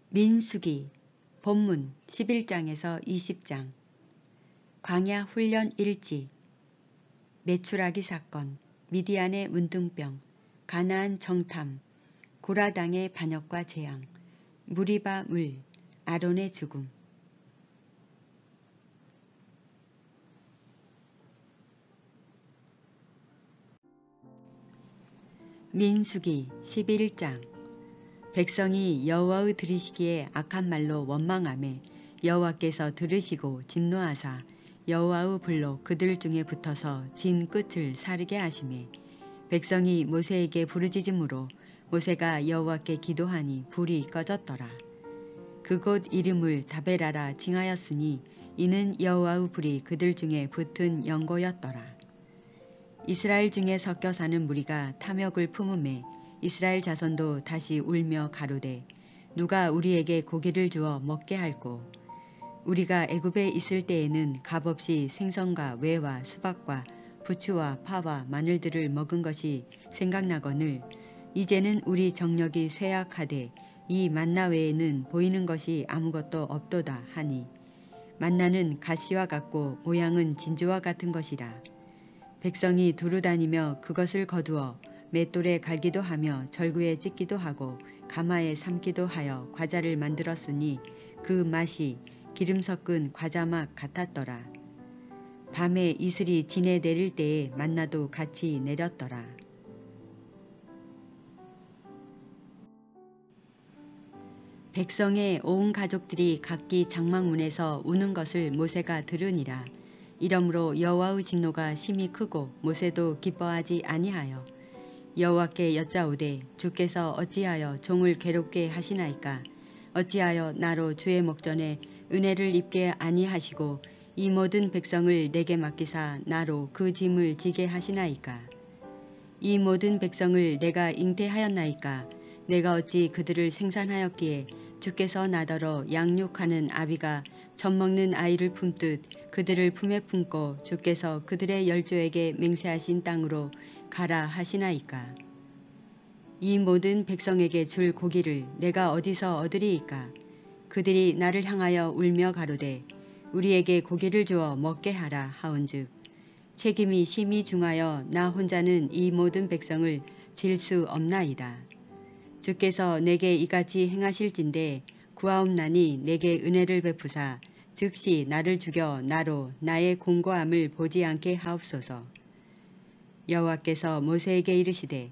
민수기 본문 11장에서 20장 광야 훈련 일지 메추라기 사건 미디안의 문둥병 가나안 정탐 고라당의 반역과 재앙 무리바 물 아론의 죽음 민수기 11장 백성이 여호와의 들으시기에 악한 말로 원망하매 여호와께서 들으시고 진노하사 여호와의 불로 그들 중에 붙어서 진 끝을 사르게 하시매 백성이 모세에게 부르짖음으로 모세가 여호와께 기도하니 불이 꺼졌더라. 그곳 이름을 다베라라 칭하였으니 이는 여호와의 불이 그들 중에 붙은 연고였더라. 이스라엘 중에 섞여 사는 무리가 탐욕을 품음에 이스라엘 자손도 다시 울며 가로되 누가 우리에게 고기를 주어 먹게 할꼬. 우리가 애굽에 있을 때에는 값없이 생선과 외와 수박과 부추와 파와 마늘들을 먹은 것이 생각나거늘 이제는 우리 정력이 쇠약하되 이 만나 외에는 보이는 것이 아무것도 없도다 하니 만나는 가시와 같고 모양은 진주와 같은 것이라. 백성이 두루 다니며 그것을 거두어 맷돌에 갈기도 하며 절구에 찢기도 하고 가마에 삶기도 하여 과자를 만들었으니 그 맛이 기름 섞은 과자맛 같았더라. 밤에 이슬이 진에 내릴 때에 만나도 같이 내렸더라. 백성의 온 가족들이 각기 장막문에서 우는 것을 모세가 들으니라. 이러므로 여호와의 진노가 심히 크고 모세도 기뻐하지 아니하여 여호와께 여짜오되 주께서 어찌하여 종을 괴롭게 하시나이까. 어찌하여 나로 주의 목전에 은혜를 입게 아니하시고 이 모든 백성을 내게 맡기사 나로 그 짐을 지게 하시나이까. 이 모든 백성을 내가 잉태하였나이까. 내가 어찌 그들을 생산하였기에 주께서 나더러 양육하는 아비가 젖먹는 아이를 품듯 그들을 품에 품고 주께서 그들의 열조에게 맹세하신 땅으로 가라 하시나이까. 이 모든 백성에게 줄 고기를 내가 어디서 얻으리이까. 그들이 나를 향하여 울며 가로되 우리에게 고기를 주어 먹게 하라 하온즉 책임이 심히 중하여 나 혼자는 이 모든 백성을 질 수 없나이다. 주께서 내게 이같이 행하실진대 구하옵나니 내게 은혜를 베푸사 즉시 나를 죽여 나로 나의 공고함을 보지 않게 하옵소서. 여호와께서 모세에게 이르시되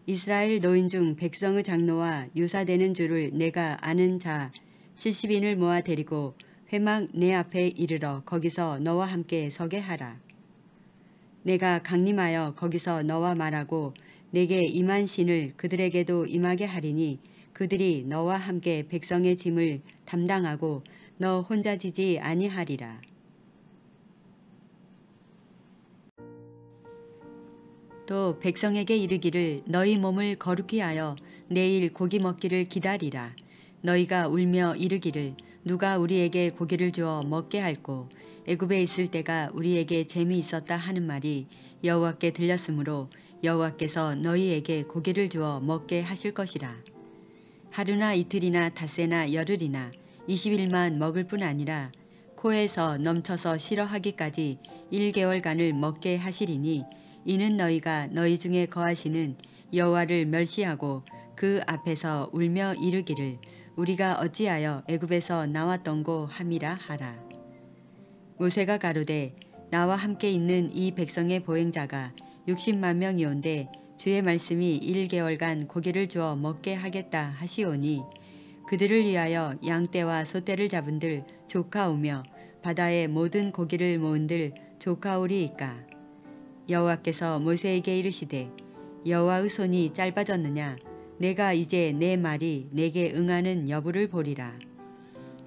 이스라엘 노인 중 백성의 장로와 유사되는 줄을 내가 아는 자 70인을 모아 데리고 회막 내 앞에 이르러 거기서 너와 함께 서게 하라. 내가 강림하여 거기서 너와 말하고 내게 임한 신을 그들에게도 임하게 하리니 그들이 너와 함께 백성의 짐을 담당하고 너 혼자 지지 아니하리라. 또 백성에게 이르기를 너희 몸을 거룩히 하여 내일 고기 먹기를 기다리라. 너희가 울며 이르기를 누가 우리에게 고기를 주어 먹게 할꼬. 애굽에 있을 때가 우리에게 재미 있었다 하는 말이 여호와께 들렸으므로 여호와께서 너희에게 고기를 주어 먹게 하실 것이라. 하루나 이틀이나 닷새나 열흘이나 20일만 먹을 뿐 아니라 코에서 넘쳐서 싫어하기까지 1개월간을 먹게 하시리니 이는 너희가 너희 중에 거하시는 여호와를 멸시하고 그 앞에서 울며 이르기를 우리가 어찌하여 애굽에서 나왔던고 함이라 하라. 모세가 가로되 나와 함께 있는 이 백성의 보행자가 60만 명이온데 주의 말씀이 1개월간 고기를 주어 먹게 하겠다 하시오니 그들을 위하여 양떼와 소떼를 잡은들 조카오며 바다의 모든 고기를 모은들 조카오리이까. 여호와께서 모세에게 이르시되 여호와의 손이 짧아졌느냐. 내가 이제 내 말이 내게 응하는 여부를 보리라.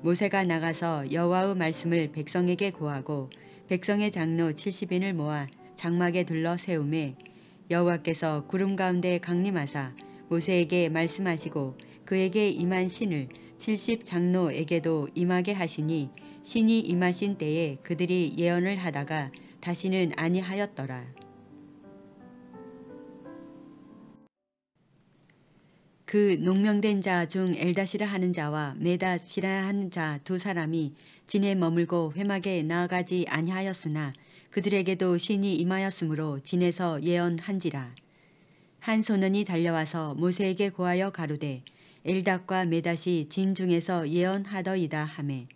모세가 나가서 여호와의 말씀을 백성에게 고하고 백성의 장로 70인을 모아 장막에 들러 세우매 여호와께서 구름 가운데 강림하사 모세에게 말씀하시고 그에게 임한 신을 70 장로에게도 임하게 하시니 신이 임하신 때에 그들이 예언을 하다가 다시는 아니하였더라. 그 농명된 자 중 엘닷이라 하는 자와 메닷이라 하는 자 두 사람이 진에 머물고 회막에 나아가지 아니하였으나 그들에게도 신이 임하였으므로 진에서 예언한지라. 한 소년이 달려와서 모세에게 고하여 가로되 엘닷과 메닷이 진 중에서 예언하더이다 하매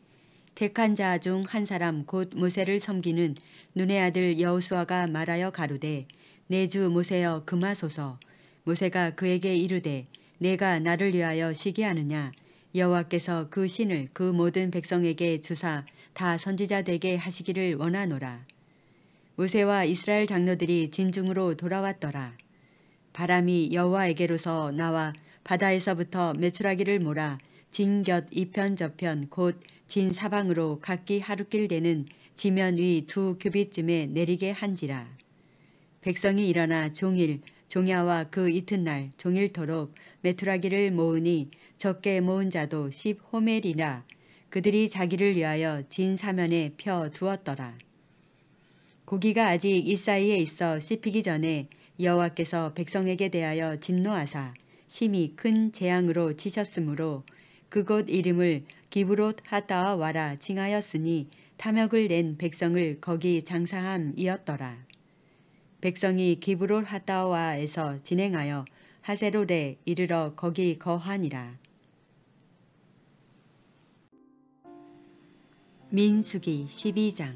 택한 자 중 한 사람 곧 모세를 섬기는 눈의 아들 여호수아가 말하여 가로되 내 주 모세여 금하소서. 모세가 그에게 이르되 내가 나를 위하여 시기하느냐. 여호와께서 그 신을 그 모든 백성에게 주사 다 선지자 되게 하시기를 원하노라. 모세와 이스라엘 장로들이 진중으로 돌아왔더라. 바람이 여호와에게로서 나와 바다에서부터 메추라기를 몰아 진 곁 이편 저편 곧 진 사방으로 각기 하루길 되는 지면 위 2규빗쯤에 내리게 한지라. 백성이 일어나 종일 종야와 그 이튿날 종일토록 메투라기를 모으니 적게 모은 자도 10호멜이라. 그들이 자기를 위하여 진 사면에 펴 두었더라. 고기가 아직 이 사이에 있어 씹히기 전에 여호와께서 백성에게 대하여 진노하사 심히 큰 재앙으로 치셨으므로 그곳 이름을 기브롯 하다와라 칭하였으니 탐욕을 낸 백성을 거기 장사함이었더라. 백성이 기브롯 하다와에서 진행하여 하세롯에 이르러 거기 거하니라. 민수기 12장.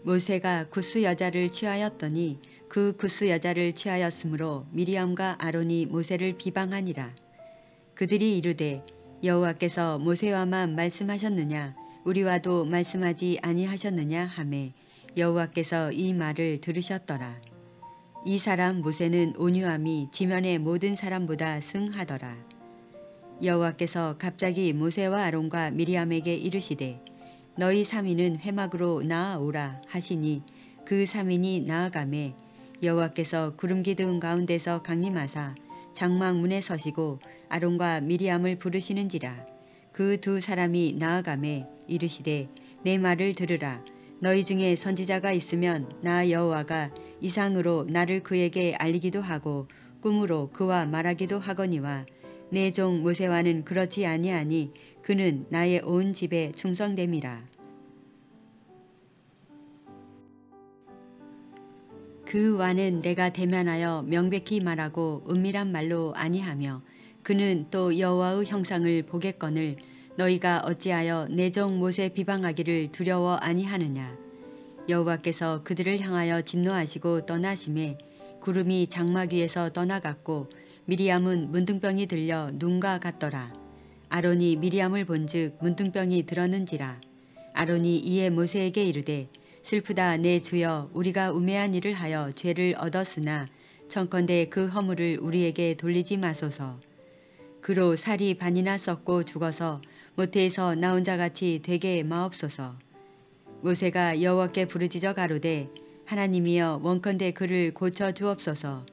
모세가 구스 여자를 취하였더니 그 구스 여자를 취하였으므로 미리암과 아론이 모세를 비방하니라. 그들이 이르되 여호와께서 모세와만 말씀하셨느냐 우리와도 말씀하지 아니하셨느냐 하매 여호와께서 이 말을 들으셨더라. 이 사람 모세는 온유함이 지면의 모든 사람보다 승하더라. 여호와께서 갑자기 모세와 아론과 미리암에게 이르시되 너희 3인은 회막으로 나아오라 하시니 그 3인이 나아가매 여호와께서 구름 기둥 가운데서 강림하사 장막문에 서시고 아론과 미리암을 부르시는지라. 그 두 사람이 나아가매 이르시되 내 말을 들으라. 너희 중에 선지자가 있으면 나 여호와가 이상으로 나를 그에게 알리기도 하고 꿈으로 그와 말하기도 하거니와 내 종 모세와는 그렇지 아니하니 그는 나의 온 집에 충성됨이라. 그 와는 내가 대면하여 명백히 말하고 은밀한 말로 아니하며 그는 또 여호와의 형상을 보겠거늘 너희가 어찌하여 내 종 모세 비방하기를 두려워 아니하느냐. 여호와께서 그들을 향하여 진노하시고 떠나심에 구름이 장막 위에서 떠나갔고 미리암은 문둥병이 들려 눈과 같더라. 아론이 미리암을 본즉 문둥병이 들었는지라. 아론이 이에 모세에게 이르되 슬프다 내 주여 우리가 우매한 일을 하여 죄를 얻었으나 청컨대 그 허물을 우리에게 돌리지 마소서. 그로 살이 반이나 썩고 죽어서 모태에서 나온 자같이 되게 마옵소서. 모세가 여호와께 부르짖어 가로되 하나님이여 원컨대 그를 고쳐 주옵소서.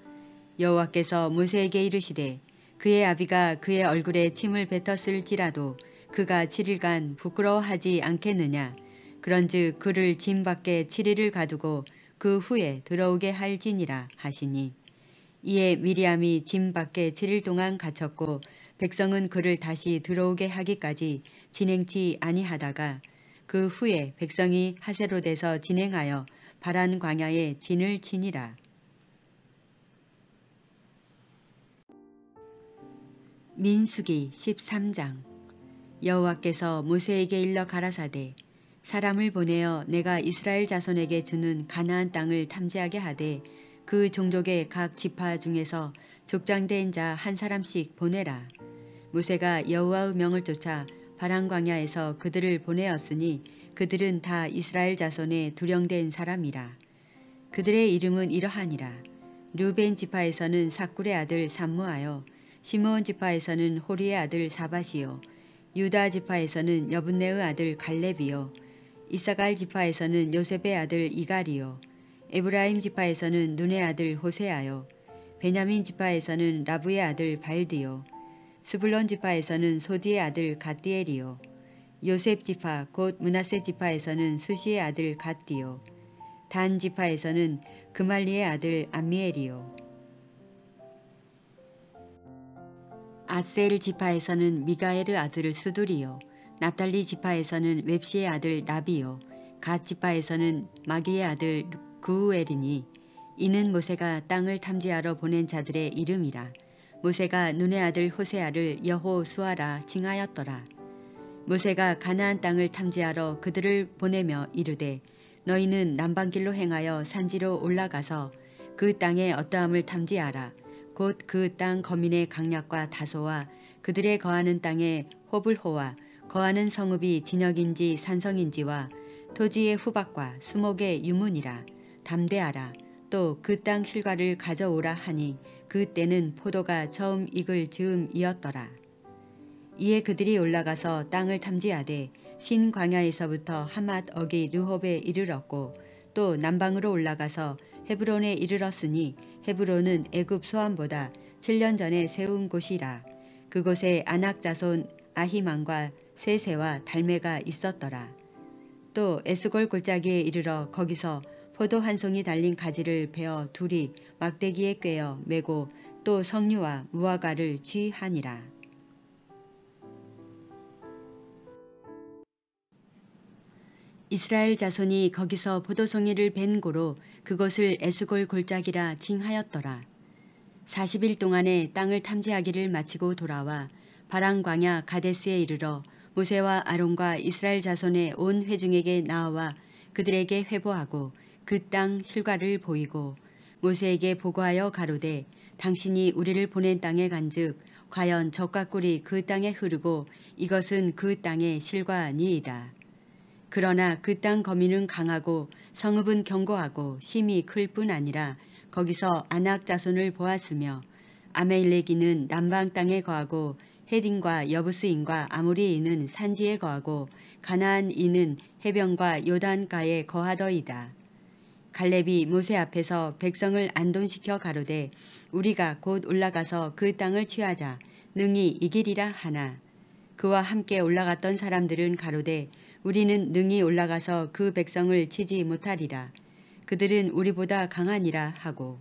여호와께서 모세에게 이르시되 그의 아비가 그의 얼굴에 침을 뱉었을지라도 그가 7일간 부끄러워하지 않겠느냐. 그런즉 그를 짐 밖에 7일을 가두고 그 후에 들어오게 할지니라 하시니 이에 미리암이 짐 밖에 7일 동안 갇혔고 백성은 그를 다시 들어오게 하기까지 진행치 아니하다가 그 후에 백성이 하세롯에서 진행하여 바란 광야에 진을 치니라. 민수기 13장. 여호와께서 모세에게 일러 가라사대 사람을 보내어 내가 이스라엘 자손에게 주는 가나안 땅을 탐지하게 하되 그 종족의 각 지파 중에서 족장된 자 한 사람씩 보내라. 모세가 여호와의 명을 쫓아 바란 광야에서 그들을 보내었으니 그들은 다 이스라엘 자손의 두령된 사람이라. 그들의 이름은 이러하니라. 르벤 지파에서는 삭굴의 아들 삼무하여 시므온 지파에서는 호리의 아들 사밧이요 유다 지파에서는 여분네의 아들 갈렙이요 이사갈 지파에서는 요셉의 아들 이갈이요 에브라임 지파에서는 눈의 아들 호세아요 베냐민 지파에서는 라브의 아들 발디요 스불론 지파에서는 소디의 아들 갓디엘이요 요셉 지파 곧 므낫세 지파에서는 수시의 아들 갓디요 단 지파에서는 그말리의 아들 암미엘이요 아셀 지파에서는 미가엘의 아들 수두리요. 납달리 지파에서는 웹시의 아들 나비요. 갓 지파에서는 마기의 아들 구우엘이니 이는 모세가 땅을 탐지하러 보낸 자들의 이름이라. 모세가 눈의 아들 호세아를 여호수아라 칭하였더라. 모세가 가나안 땅을 탐지하러 그들을 보내며 이르되 너희는 남방길로 행하여 산지로 올라가서 그 땅의 어떠함을 탐지하라. 곧 그 땅 거민의 강약과 다소와 그들의 거하는 땅의 호불호와 거하는 성읍이 진역인지 산성인지와 토지의 후박과 수목의 유문이라. 담대하라. 또 그 땅 실과를 가져오라 하니 그 때는 포도가 처음 익을 즈음이었더라. 이에 그들이 올라가서 땅을 탐지하되 신 광야에서부터 하맛 어기 르홉에 이르렀고 또 남방으로 올라가서 헤브론에 이르렀으니 헤브론은 애굽 소함보다 7년 전에 세운 곳이라. 그곳에 아낙 자손 아히만과 세세와 달메가 있었더라. 또 에스골 골짜기에 이르러 거기서 포도 한 송이 달린 가지를 베어 둘이 막대기에 꿰어 메고 또 석류와 무화과를 취하니라. 이스라엘 자손이 거기서 포도송이를 벤 고로 그것을 에스골 골짜기라 칭하였더라. 40일 동안에 땅을 탐지하기를 마치고 돌아와 바랑 광야 가데스에 이르러 모세와 아론과 이스라엘 자손의 온 회중에게 나와 그들에게 회보하고 그 땅 실과를 보이고 모세에게 보고하여 가로되 당신이 우리를 보낸 땅에 간즉 과연 젖과 꿀이 그 땅에 흐르고 이것은 그 땅의 실과니이다. 그러나 그 땅 거민은 강하고 성읍은 견고하고 심이 클 뿐 아니라 거기서 아낙 자손을 보았으며 아멜렉이는 남방 땅에 거하고 헤딘과 여부스인과 아모리인은 산지에 거하고 가나안인은 해변과 요단가에 거하더이다. 갈렙이 모세 앞에서 백성을 안동시켜 가로되 우리가 곧 올라가서 그 땅을 취하자 능히 이기리라 하나 그와 함께 올라갔던 사람들은 가로되 우리는 능히 올라가서 그 백성을 치지 못하리라. 그들은 우리보다 강하니라 하고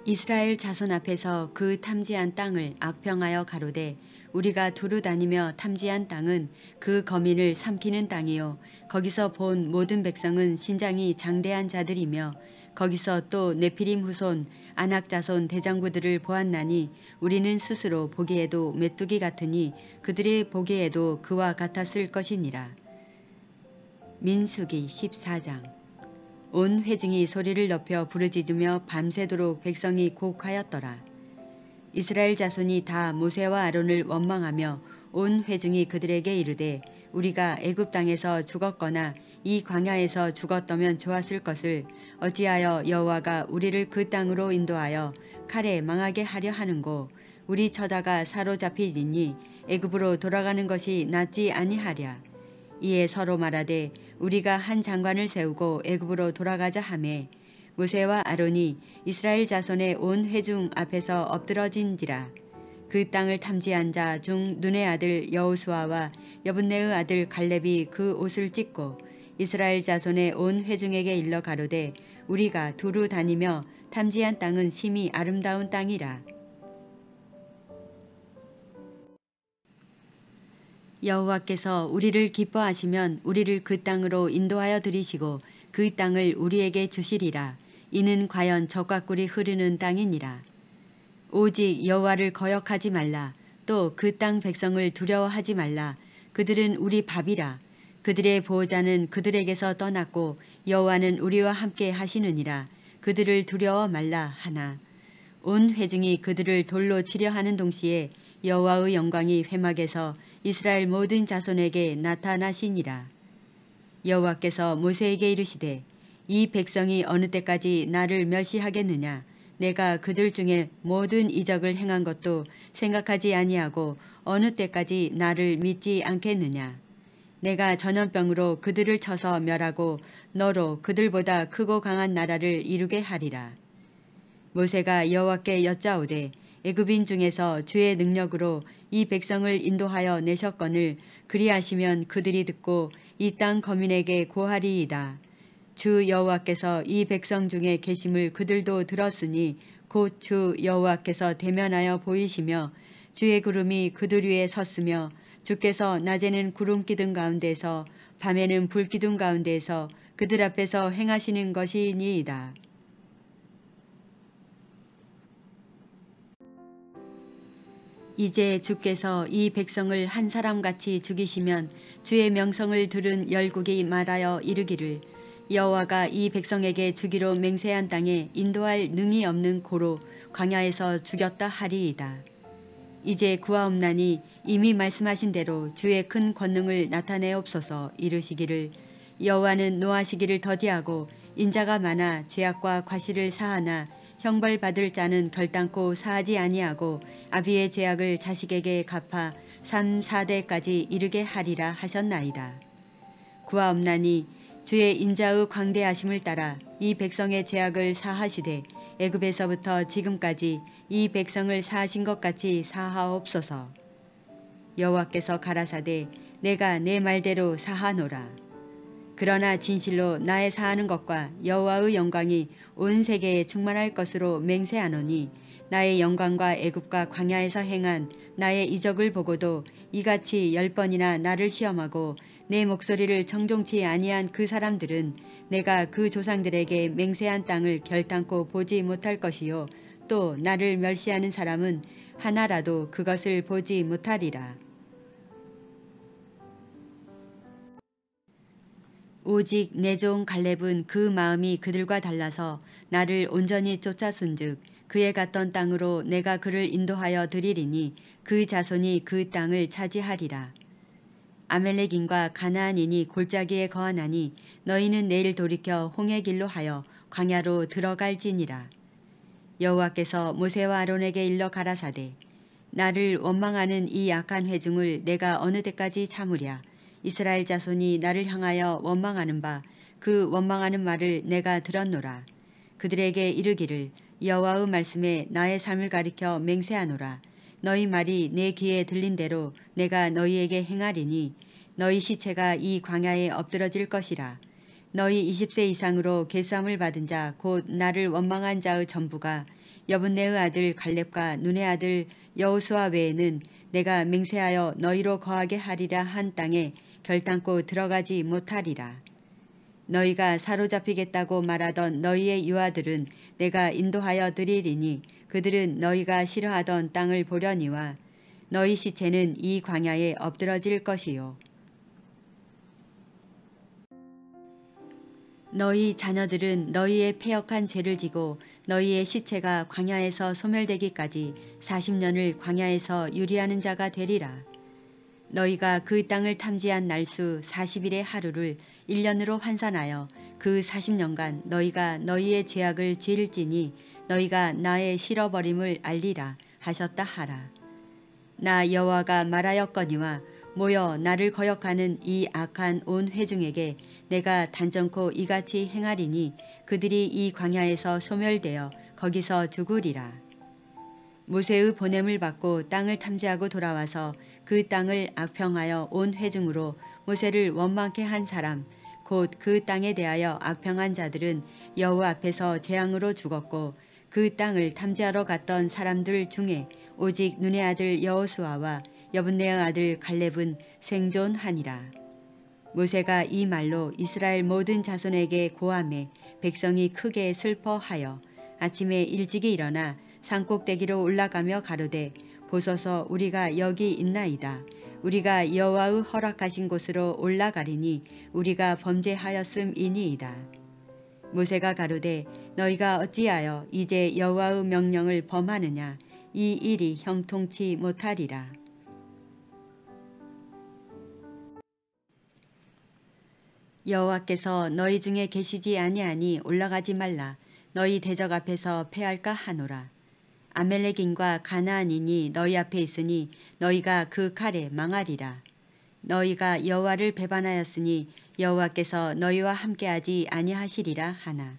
이스라엘 자손 앞에서 그 탐지한 땅을 악평하여 가로되 우리가 두루 다니며 탐지한 땅은 그 거민을 삼키는 땅이요 거기서 본 모든 백성은 신장이 장대한 자들이며 거기서 또 네피림 후손 아낙 자손 대장부들을 보았나니 우리는 스스로 보기에도 메뚜기 같으니 그들이 보기에도 그와 같았을 것이니라. 민수기 14장. 온 회중이 소리를 높여 부르짖으며 밤새도록 백성이 곡하였더라. 이스라엘 자손이 다 모세와 아론을 원망하며 온 회중이 그들에게 이르되 우리가 애굽 땅에서 죽었거나 이 광야에서 죽었더면 좋았을 것을 어찌하여 여호와가 우리를 그 땅으로 인도하여 칼에 망하게 하려 하는고 우리 처자가 사로잡히리니 애굽으로 돌아가는 것이 낫지 아니하랴. 이에 서로 말하되 우리가 한 장관을 세우고 애굽으로 돌아가자 하매 모세와 아론이 이스라엘 자손의 온 회중 앞에서 엎드러진지라. 그 땅을 탐지한 자 중 눈의 아들 여호수아와 여분네의 아들 갈렙이 그 옷을 찢고 이스라엘 자손의 온 회중에게 일러 가로되 우리가 두루 다니며 탐지한 땅은 심히 아름다운 땅이라. 여호와께서 우리를 기뻐하시면 우리를 그 땅으로 인도하여 들이시고 그 땅을 우리에게 주시리라. 이는 과연 젖과 꿀이 흐르는 땅이니라. 오직 여호와를 거역하지 말라. 또 그 땅 백성을 두려워하지 말라. 그들은 우리 밥이라. 그들의 보호자는 그들에게서 떠났고 여호와는 우리와 함께 하시느니라. 그들을 두려워 말라 하나. 온 회중이 그들을 돌로 치려 하는 동시에 여호와의 영광이 회막에서 이스라엘 모든 자손에게 나타나시니라. 여호와께서 모세에게 이르시되 이 백성이 어느 때까지 나를 멸시하겠느냐. 내가 그들 중에 모든 이적을 행한 것도 생각하지 아니하고 어느 때까지 나를 믿지 않겠느냐. 내가 전염병으로 그들을 쳐서 멸하고 너로 그들보다 크고 강한 나라를 이루게 하리라. 모세가 여호와께 여짜오되 애굽인 중에서 주의 능력으로 이 백성을 인도하여 내셨거늘 그리하시면 그들이 듣고 이 땅 거민에게 고하리이다. 주 여호와께서 이 백성 중에 계심을 그들도 들었으니 곧 주 여호와께서 대면하여 보이시며 주의 구름이 그들 위에 섰으며 주께서 낮에는 구름 기둥 가운데서 밤에는 불 기둥 가운데서 그들 앞에서 행하시는 것이니이다. 이제 주께서 이 백성을 한 사람같이 죽이시면 주의 명성을 들은 열국이 말하여 이르기를 여호와가 이 백성에게 주기로 맹세한 땅에 인도할 능이 없는 고로 광야에서 죽였다 하리이다. 이제 구하옵나니 이미 말씀하신 대로 주의 큰 권능을 나타내옵소서. 이르시기를 여호와는 노하시기를 더디하고 인자가 많아 죄악과 과실을 사하나 형벌받을 자는 결단코 사하지 아니하고 아비의 죄악을 자식에게 갚아 3, 4대까지 이르게 하리라 하셨나이다. 구하옵나니 주의 인자의 광대하심을 따라 이 백성의 죄악을 사하시되 애굽에서부터 지금까지 이 백성을 사하신 것 같이 사하옵소서. 여호와께서 가라사대 내가 내 말대로 사하노라. 그러나 진실로 나의 사하는 것과 여호와의 영광이 온 세계에 충만할 것으로 맹세하노니 나의 영광과 애굽과 광야에서 행한 나의 이적을 보고도 이같이 10번이나 나를 시험하고 내 목소리를 청종치 아니한 그 사람들은 내가 그 조상들에게 맹세한 땅을 결단코 보지 못할 것이요 또 나를 멸시하는 사람은 하나라도 그것을 보지 못하리라. 오직 내 종 갈렙은 그 마음이 그들과 달라서 나를 온전히 쫓았은즉 그의 갔던 땅으로 내가 그를 인도하여 드리리니 그 자손이 그 땅을 차지하리라. 아멜렉인과 가나안인이 골짜기에 거하나니 너희는 내일 돌이켜 홍해 길로 하여 광야로 들어갈지니라. 여호와께서 모세와 아론에게 일러 가라사대 나를 원망하는 이 악한 회중을 내가 어느 때까지 참으랴. 이스라엘 자손이 나를 향하여 원망하는 바 그 원망하는 말을 내가 들었노라. 그들에게 이르기를 여호와의 말씀에 나의 삶을 가리켜 맹세하노라. 너희 말이 내 귀에 들린 대로 내가 너희에게 행하리니 너희 시체가 이 광야에 엎드러질 것이라. 너희 20세 이상으로 계수함을 받은 자 곧 나를 원망한 자의 전부가 여분네의 아들 갈렙과 눈의 아들 여호수아 외에는 내가 맹세하여 너희로 거하게 하리라 한 땅에 결단코 들어가지 못하리라. 너희가 사로잡히겠다고 말하던 너희의 유아들은 내가 인도하여 드리리니 그들은 너희가 싫어하던 땅을 보려니와 너희 시체는 이 광야에 엎드러질 것이요. 너희 자녀들은 너희의 패역한 죄를 지고 너희의 시체가 광야에서 소멸되기까지 40년을 광야에서 유리하는 자가 되리라. 너희가 그 땅을 탐지한 날수 40일의 하루를 1년으로 환산하여 그 40년간 너희가 너희의 죄악을 지을지니 너희가 나의 실어버림을 알리라 하셨다 하라. 나 여호와가 말하였거니와 모여 나를 거역하는 이 악한 온 회중에게 내가 단정코 이같이 행하리니 그들이 이 광야에서 소멸되어 거기서 죽으리라. 모세의 보냄을 받고 땅을 탐지하고 돌아와서 그 땅을 악평하여 온 회중으로 모세를 원망케 한 사람 곧 그 땅에 대하여 악평한 자들은 여호와 앞에서 재앙으로 죽었고 그 땅을 탐지하러 갔던 사람들 중에 오직 눈의 아들 여호수아와 여분네의 아들 갈렙은 생존하니라. 모세가 이 말로 이스라엘 모든 자손에게 고하매 백성이 크게 슬퍼하여 아침에 일찍이 일어나 산꼭대기로 올라가며 가로되 보소서 우리가 여기 있나이다. 우리가 여호와의 허락하신 곳으로 올라가리니 우리가 범죄하였음이니이다. 모세가 가로되 너희가 어찌하여 이제 여호와의 명령을 범하느냐. 이 일이 형통치 못하리라. 여호와께서 너희 중에 계시지 아니하니 올라가지 말라. 너희 대적 앞에서 패할까 하노라. 아멜렉인과 가나안인이 너희 앞에 있으니 너희가 그 칼에 망하리라. 너희가 여호와를 배반하였으니 여호와께서 너희와 함께하지 아니하시리라 하나.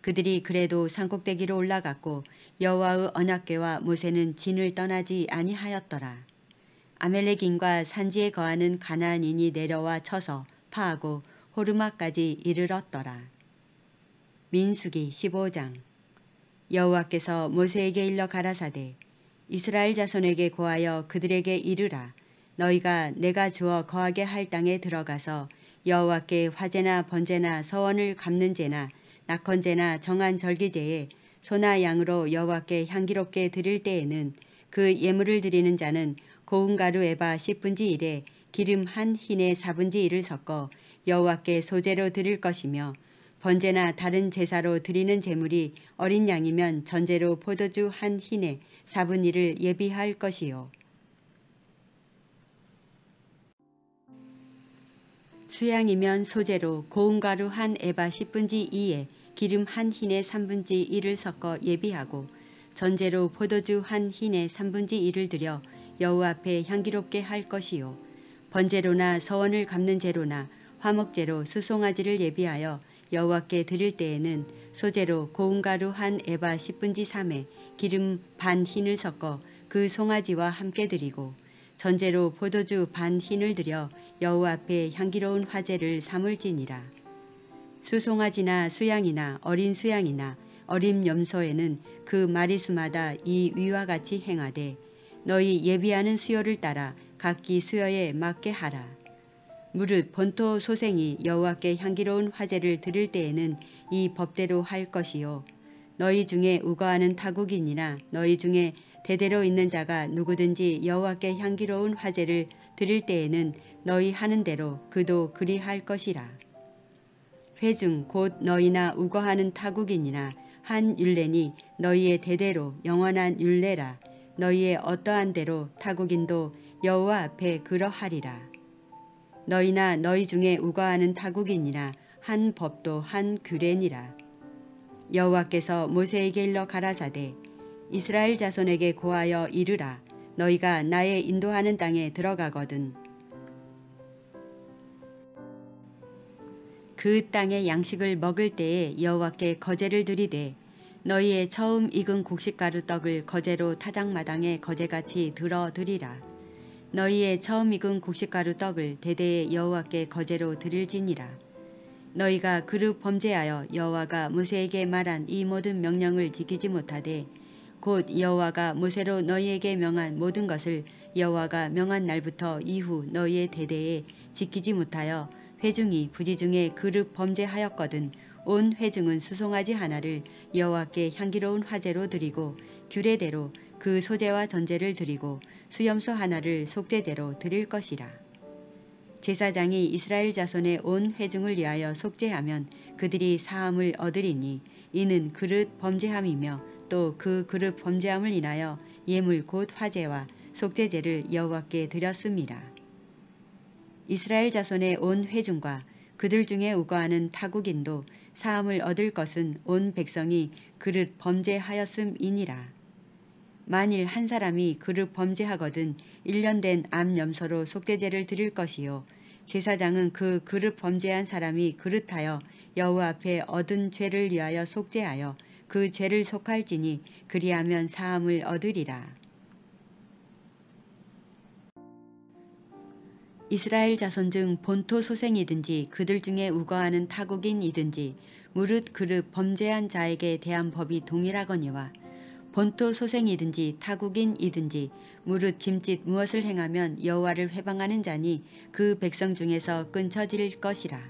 그들이 그래도 산꼭대기로 올라갔고 여호와의 언약궤와 모세는 진을 떠나지 아니하였더라. 아멜렉인과 산지에 거하는 가나안인이 내려와 쳐서 파하고 호르마까지 이르렀더라. 민수기 15장. 여호와께서 모세에게 일러 가라사대 이스라엘 자손에게 고하여 그들에게 이르라. 너희가 내가 주어 거하게 할 땅에 들어가서 여호와께 화제나 번제나 서원을 갚는 제나 낙헌제나 정한 절기제에 소나 양으로 여호와께 향기롭게 드릴 때에는 그 예물을 드리는 자는 고운 가루 에바 10분지 1에 기름 한 흰에 4분지 1을 섞어 여호와께 소제로 드릴 것이며 번제나 다른 제사로 드리는 제물이 어린 양이면 전제로 포도주 한 흰에 4분의 1을 예비할 것이요. 수양이면 소제로 고운 가루 한 에바 10분지 2에 기름 한 흰에 3분지 1을 섞어 예비하고 전제로 포도주 한 흰에 3분지 1을 들여 여호와 앞에 향기롭게 할 것이요. 번제로나 서원을 갚는 제로나 화목제로 수송아지를 예비하여 여호와께 드릴 때에는 소제로 고운 가루 한 에바 10분지 3에 기름 반 흰을 섞어 그 송아지와 함께 드리고 전제로 포도주 반 흰을 들여 여호와 앞에 향기로운 화제를 삼을지니라. 수송아지나 수양이나 어린 수양이나 어린 염소에는 그 마리수마다 이 위와 같이 행하되 너희 예비하는 수요를 따라 각기 수요에 맞게 하라. 무릇 본토 소생이 여호와께 향기로운 화제를 드릴 때에는 이 법대로 할 것이요. 너희 중에 우거하는 타국인이나 너희 중에 대대로 있는 자가 누구든지 여호와께 향기로운 화제를 드릴 때에는 너희 하는 대로 그도 그리할 것이라. 회중 곧 너희나 우거하는 타국인이나 한 율례니 너희의 대대로 영원한 율례라. 너희의 어떠한 대로 타국인도 여호와 앞에 그러하리라. 너희나 너희 중에 우거하는 타국인이나 한 법도 한 규례니라. 여호와께서 모세에게 일러 가라사대 이스라엘 자손에게 고하여 이르라. 너희가 나의 인도하는 땅에 들어가거든 그 땅의 양식을 먹을 때에 여호와께 거제를 드리되 너희의 처음 익은 곡식가루 떡을 거제로 타작마당에 거제같이 들어 드리라. 너희의 처음 익은 곡식가루 떡을 대대에 여호와께 거제로 드릴지니라. 너희가 그릇 범죄하여 여호와가 모세에게 말한 이 모든 명령을 지키지 못하되 곧 여호와가 모세로 너희에게 명한 모든 것을 여호와가 명한 날부터 이후 너희의 대대에 지키지 못하여 회중이 부지 중에 그릇 범죄하였거든 온 회중은 수송아지 하나를 여호와께 향기로운 화제로 드리고 규례대로 그 소제와 전제를 드리고 수염소 하나를 속죄제로 드릴 것이라. 제사장이 이스라엘 자손의 온 회중을 위하여 속죄하면 그들이 사함을 얻으리니 이는 그릇 범죄함이며 또 그 그릇 범죄함을 인하여 예물 곧 화제와 속죄제를 여호와께 드렸음이라. 이스라엘 자손의 온 회중과 그들 중에 우거하는 타국인도 사함을 얻을 것은 온 백성이 그릇 범죄하였음이니라. 만일 한 사람이 그릇 범죄하거든 1년 된 암 염소로 속죄제를 드릴 것이요. 제사장은 그 그릇 범죄한 사람이 그릇하여 여호와 앞에 얻은 죄를 위하여 속죄하여 그 죄를 속할지니 그리하면 사함을 얻으리라. 이스라엘 자손 중 본토 소생이든지 그들 중에 우거하는 타국인이든지 무릇 그릇 범죄한 자에게 대한 법이 동일하거니와 본토 소생이든지 타국인이든지 무릇 짐짓 무엇을 행하면 여호와를 회방하는 자니 그 백성 중에서 끊쳐질 것이라.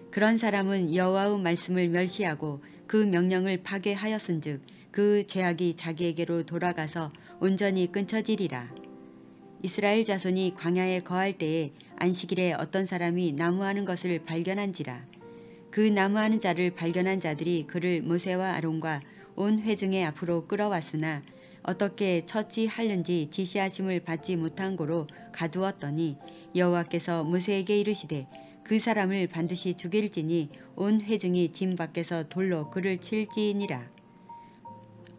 그런 사람은 여호와의 말씀을 멸시하고 그 명령을 파괴하였은즉 그 죄악이 자기에게로 돌아가서 온전히 끊쳐지리라. 이스라엘 자손이 광야에 거할 때에 안식일에 어떤 사람이 나무하는 것을 발견한지라. 그 나무하는 자를 발견한 자들이 그를 모세와 아론과 온 회중의 앞으로 끌어왔으나 어떻게 처치하는지 지시하심을 받지 못한 고로 가두었더니 여호와께서 모세에게 이르시되 그 사람을 반드시 죽일지니 온 회중이 짐 밖에서 돌로 그를 칠지니라.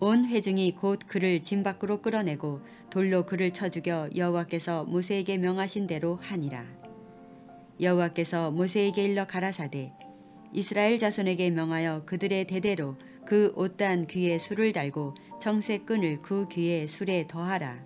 온 회중이 곧 그를 짐 밖으로 끌어내고 돌로 그를 쳐 죽여 여호와께서 모세에게 명하신 대로 하니라. 여호와께서 모세에게 일러 가라사대 이스라엘 자손에게 명하여 그들의 대대로 그 옷단 귀에 술을 달고 청색 끈을 그 귀에 술에 더하라.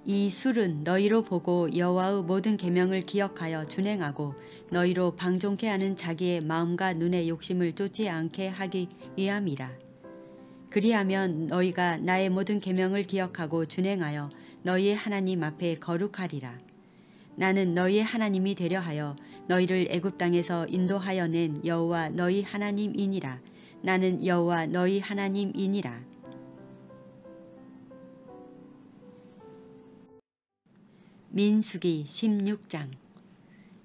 이 술은 너희로 보고 여호와의 모든 계명을 기억하여 준행하고 너희로 방종케 하는 자기의 마음과 눈의 욕심을 쫓지 않게 하기 위함이라. 그리하면 너희가 나의 모든 계명을 기억하고 준행하여 너희의 하나님 앞에 거룩하리라. 나는 너희의 하나님이 되려 하여 너희를 애굽 땅에서 인도하여 낸 여호와 너희 하나님이니라. 나는 여호와 너희 하나님이니라. 민수기 16장.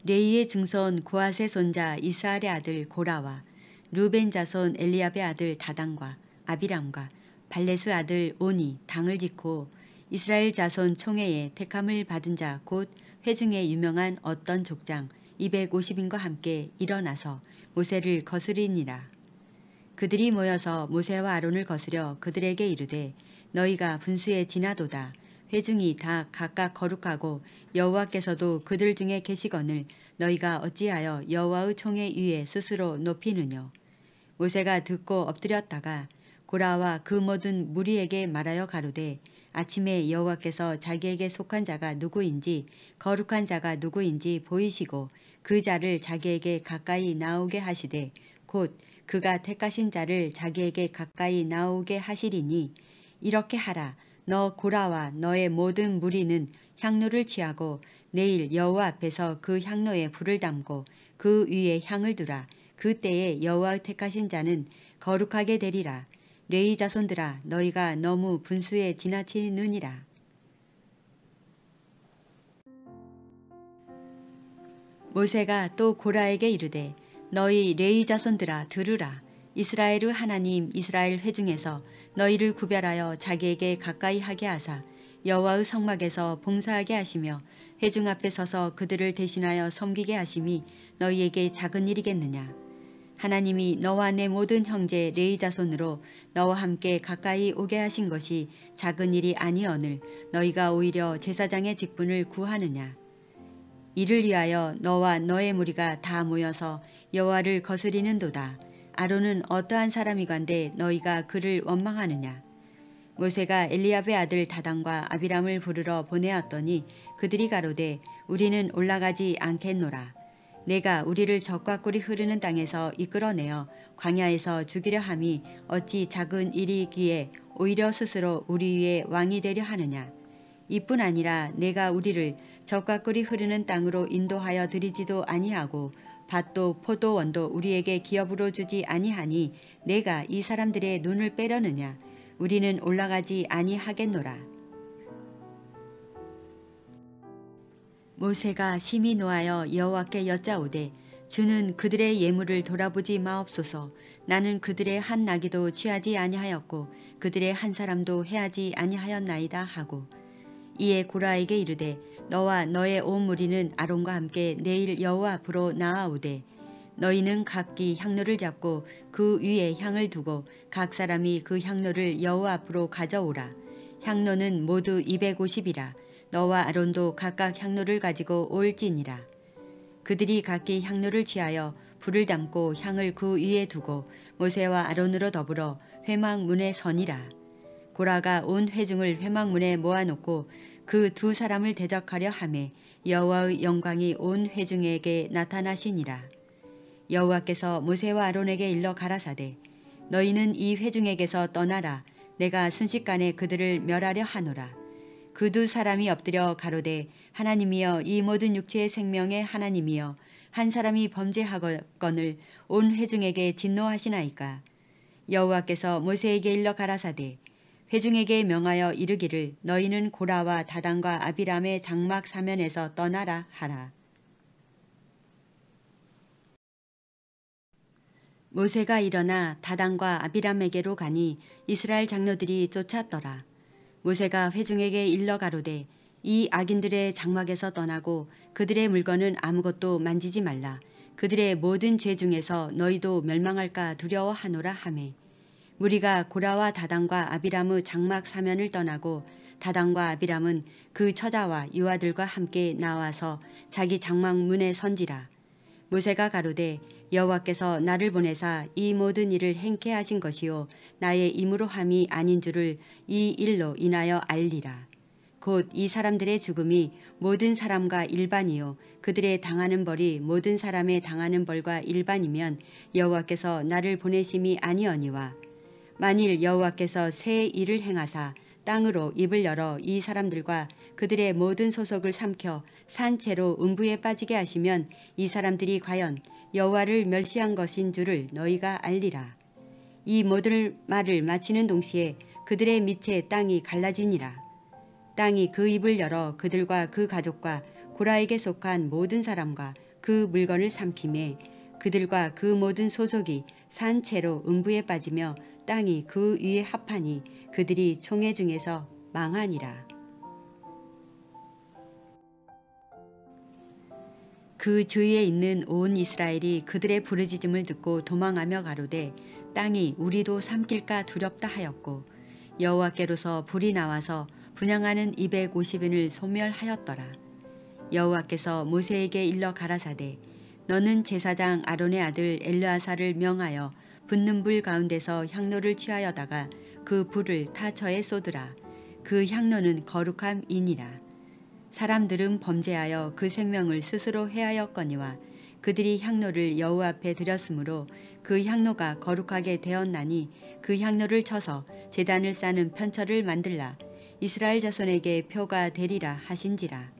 레위의 증손 고핫의 손자 이스할의 아들 고라와 르벤 자손 엘리압의 아들 다단과 아비람과 발렛의 아들 온이 당을 짓고 이스라엘 자손 총회에 택함을 받은 자 곧 회중에 유명한 어떤 족장 250인과 함께 일어나서 모세를 거스리니라. 그들이 모여서 모세와 아론을 거스려 그들에게 이르되 너희가 분수에 지나도다. 회중이 다 각각 거룩하고 여호와께서도 그들 중에 계시거늘 너희가 어찌하여 여호와의 총회 위에 스스로 높이느뇨. 모세가 듣고 엎드렸다가 고라와 그 모든 무리에게 말하여 가로되 아침에 여호와께서 자기에게 속한 자가 누구인지 거룩한 자가 누구인지 보이시고 그 자를 자기에게 가까이 나오게 하시되 곧 그가 택하신 자를 자기에게 가까이 나오게 하시리니 이렇게 하라. 너 고라와 너의 모든 무리는 향로를 취하고 내일 여호와 앞에서 그 향로에 불을 담고 그 위에 향을 두라. 그때에 여호와 택하신 자는 거룩하게 되리라. 레위 자손들아 너희가 너무 분수에 지나치느니라. 모세가 또 고라에게 이르되 너희 레위 자손들아 들으라. 이스라엘의 하나님 이스라엘 회중에서 너희를 구별하여 자기에게 가까이 하게 하사 여호와의 성막에서 봉사하게 하시며 회중 앞에 서서 그들을 대신하여 섬기게 하심이 너희에게 작은 일이겠느냐. 하나님이 너와 내 모든 형제 레위 자손으로 너와 함께 가까이 오게 하신 것이 작은 일이 아니오늘 너희가 오히려 제사장의 직분을 구하느냐. 이를 위하여 너와 너의 무리가 다 모여서 여호와를 거스리는도다. 아론은 어떠한 사람이건대 너희가 그를 원망하느냐. 모세가 엘리압의 아들 다단과 아비람을 부르러 보내었더니 그들이 가로되 우리는 올라가지 않겠노라. 내가 우리를 적과 꿀이 흐르는 땅에서 이끌어내어 광야에서 죽이려 함이 어찌 작은 일이기에 오히려 스스로 우리 위에 왕이 되려 하느냐. 이뿐 아니라 내가 우리를 적과 꿀이 흐르는 땅으로 인도하여 드리지도 아니하고 밭도 포도원도 우리에게 기업으로 주지 아니하니 내가 이 사람들의 눈을 빼려느냐. 우리는 올라가지 아니하겠노라. 모세가 심히 노하여 여호와께 여짜오되 주는 그들의 예물을 돌아보지 마옵소서. 나는 그들의 한 나귀도 취하지 아니하였고 그들의 한 사람도 해하지 아니하였나이다 하고 이에 고라에게 이르되 너와 너의 온 무리는 아론과 함께 내일 여호와 앞으로 나아오되 너희는 각기 향로를 잡고 그 위에 향을 두고 각 사람이 그 향로를 여호와 앞으로 가져오라. 향로는 모두 250이라. 너와 아론도 각각 향로를 가지고 올지니라. 그들이 각기 향로를 취하여 불을 담고 향을 그 위에 두고 모세와 아론으로 더불어 회막문에 서니라. 고라가 온 회중을 회막문에 모아놓고 그 두 사람을 대적하려 하매 여호와의 영광이 온 회중에게 나타나시니라. 여호와께서 모세와 아론에게 일러 가라사대 너희는 이 회중에게서 떠나라. 내가 순식간에 그들을 멸하려 하노라. 그 두 사람이 엎드려 가로되 하나님이여 이 모든 육체의 생명의 하나님이여 한 사람이 범죄하거늘 온 회중에게 진노하시나이까. 여호와께서 모세에게 일러 가라사대 회중에게 명하여 이르기를 너희는 고라와 다단과 아비람의 장막 사면에서 떠나라 하라. 모세가 일어나 다단과 아비람에게로 가니 이스라엘 장로들이 쫓았더라. 모세가 회중에게 일러 가로되 이 악인들의 장막에서 떠나고 그들의 물건은 아무것도 만지지 말라. 그들의 모든 죄 중에서 너희도 멸망할까 두려워하노라 하매 무리가 고라와 다단과 아비람의 장막 사면을 떠나고 다단과 아비람은 그 처자와 유아들과 함께 나와서 자기 장막 문에 선지라. 모세가 가로되 여호와께서 나를 보내사 이 모든 일을 행케 하신 것이요 나의 임으로 함이 아닌 줄을 이 일로 인하여 알리라. 곧 이 사람들의 죽음이 모든 사람과 일반이요 그들의 당하는 벌이 모든 사람의 당하는 벌과 일반이면 여호와께서 나를 보내심이 아니거니와 만일 여호와께서 새 일을 행하사 땅으로 입을 열어 이 사람들과 그들의 모든 소속을 삼켜 산채로 음부에 빠지게 하시면 이 사람들이 과연 여호와를 멸시한 것인 줄을 너희가 알리라. 이 모든 말을 마치는 동시에 그들의 밑에 땅이 갈라지니라. 땅이 그 입을 열어 그들과 그 가족과 고라에게 속한 모든 사람과 그 물건을 삼키매 그들과 그 모든 소속이 산채로 음부에 빠지며 땅이 그 위에 합하니 그들이 총회 중에서 망하니라. 그 주위에 있는 온 이스라엘이 그들의 부르짖음을 듣고 도망하며 가로되 땅이 우리도 삼킬까 두렵다 하였고 여호와께로서 불이 나와서 분향하는 250인을 소멸하였더라. 여호와께서 모세에게 일러 가라사대 너는 제사장 아론의 아들 엘르아사를 명하여 붙는 불 가운데서 향로를 취하여다가 그 불을 타처에 쏟으라. 그 향로는 거룩함이니라. 사람들은 범죄하여 그 생명을 스스로 해하였거니와 그들이 향로를 여호와 앞에 드렸으므로 그 향로가 거룩하게 되었나니 그 향로를 쳐서 제단을 쌓는 편처를 만들라. 이스라엘 자손에게 표가 되리라 하신지라.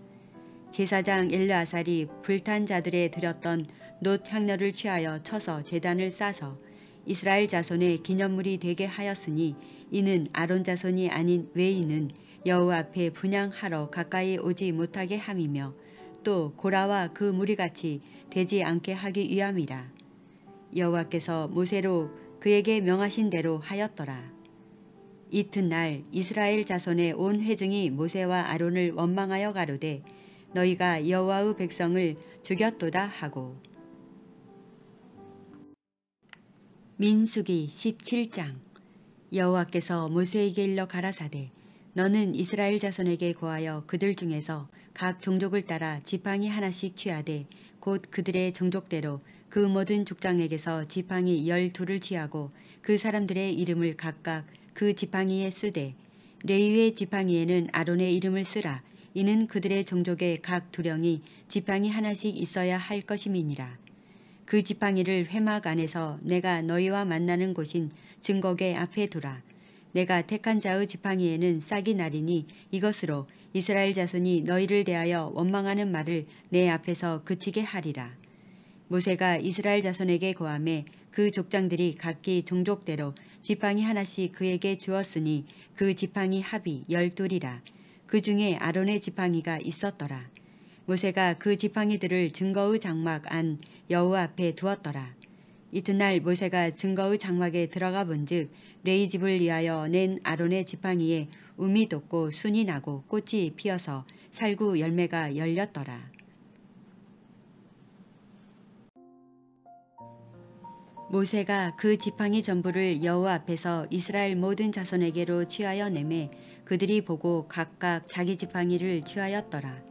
제사장 엘르아살이 불탄 자들에 드렸던 놋 향로를 취하여 쳐서 제단을 싸서 이스라엘 자손의 기념물이 되게 하였으니 이는 아론 자손이 아닌 외인은 여호와 앞에 분향하러 가까이 오지 못하게 함이며 또 고라와 그 무리같이 되지 않게 하기 위함이라. 여호와께서 모세로 그에게 명하신 대로 하였더라. 이튿날 이스라엘 자손의 온 회중이 모세와 아론을 원망하여 가로되 너희가 여호와의 백성을 죽였도다 하고. 민수기 17장. 여호와께서 모세에게 일러 가라사대 너는 이스라엘 자손에게 고하여 그들 중에서 각 종족을 따라 지팡이 하나씩 취하되 곧 그들의 종족대로 그 모든 족장에게서 지팡이 12를 취하고 그 사람들의 이름을 각각 그 지팡이에 쓰되 레위의 지팡이에는 아론의 이름을 쓰라. 이는 그들의 종족의 각 두령이 지팡이 하나씩 있어야 할 것임이니라. 그 지팡이를 회막 안에서 내가 너희와 만나는 곳인 증거궤 앞에 두라. 내가 택한 자의 지팡이에는 싹이 나리니 이것으로 이스라엘 자손이 너희를 대하여 원망하는 말을 내 앞에서 그치게 하리라. 모세가 이스라엘 자손에게 고하매 그 족장들이 각기 종족대로 지팡이 하나씩 그에게 주었으니 그 지팡이 합이 12이라. 그 중에 아론의 지팡이가 있었더라. 모세가 그 지팡이들을 증거의 장막 안 여호와 앞에 두었더라. 이튿날 모세가 증거의 장막에 들어가 본즉 레위 집을 위하여 낸 아론의 지팡이에 움이 돋고 순이 나고 꽃이 피어서 살구 열매가 열렸더라. 모세가 그 지팡이 전부를 여호와 앞에서 이스라엘 모든 자손에게로 취하여 내매 그들이 보고 각각 자기 지팡이를 취하였더라.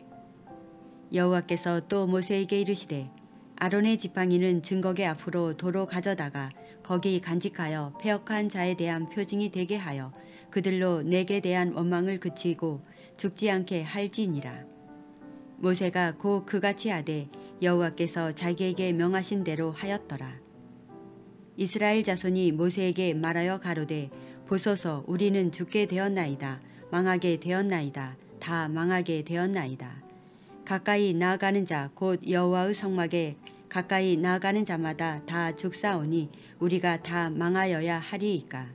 여호와께서 또 모세에게 이르시되 아론의 지팡이는 증거궤 앞으로 도로 가져다가 거기 간직하여 패역한 자에 대한 표징이 되게 하여 그들로 내게 대한 원망을 그치고 죽지 않게 할지니라. 모세가 곧 그같이 하되 여호와께서 자기에게 명하신 대로 하였더라. 이스라엘 자손이 모세에게 말하여 가로되 보소서 우리는 죽게 되었나이다. 망하게 되었나이다. 다 망하게 되었나이다. 가까이 나아가는 자 곧 여호와의 성막에 가까이 나아가는 자마다 다 죽사오니 우리가 다 망하여야 하리이까.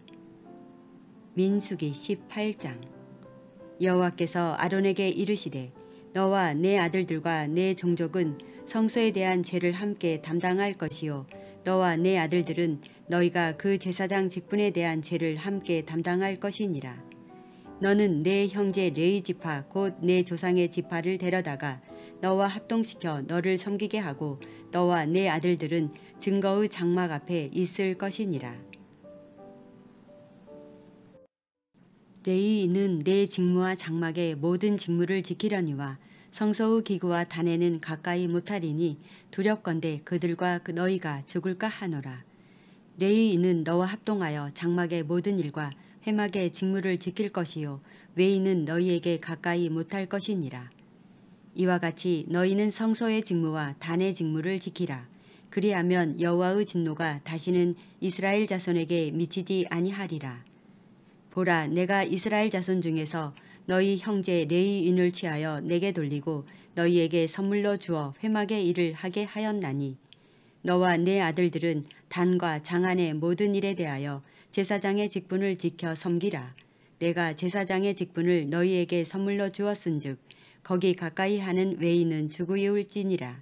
민수기 18장. 여호와께서 아론에게 이르시되 너와 내 아들들과 내 종족은 성소에 대한 죄를 함께 담당할 것이요 너와 내 아들들은 너희가 그 제사장 직분에 대한 죄를 함께 담당할 것이니라. 너는 내 형제 레위 지파 곧 내 조상의 지파를 데려다가 너와 합동시켜 너를 섬기게 하고 너와 내 아들들은 증거의 장막 앞에 있을 것이니라. 레위인은 내 직무와 장막의 모든 직무를 지키려니와 성소의 기구와 단에는 가까이 못하리니 두렵건대 그들과 너희가 죽을까 하노라. 레위인은 너와 합동하여 장막의 모든 일과 회막의 직무를 지킬 것이요 외인은 너희에게 가까이 못할 것이니라. 이와 같이 너희는 성소의 직무와 단의 직무를 지키라. 그리하면 여호와의 진노가 다시는 이스라엘 자손에게 미치지 아니하리라. 보라, 내가 이스라엘 자손 중에서 너희 형제 레위인을 취하여 내게 돌리고 너희에게 선물로 주어 회막의 일을 하게 하였나니 너와 내 아들들은 단과 장안의 모든 일에 대하여 제사장의 직분을 지켜 섬기라. 내가 제사장의 직분을 너희에게 선물로 주었은즉 거기 가까이 하는 외인은 죽으리울지니라.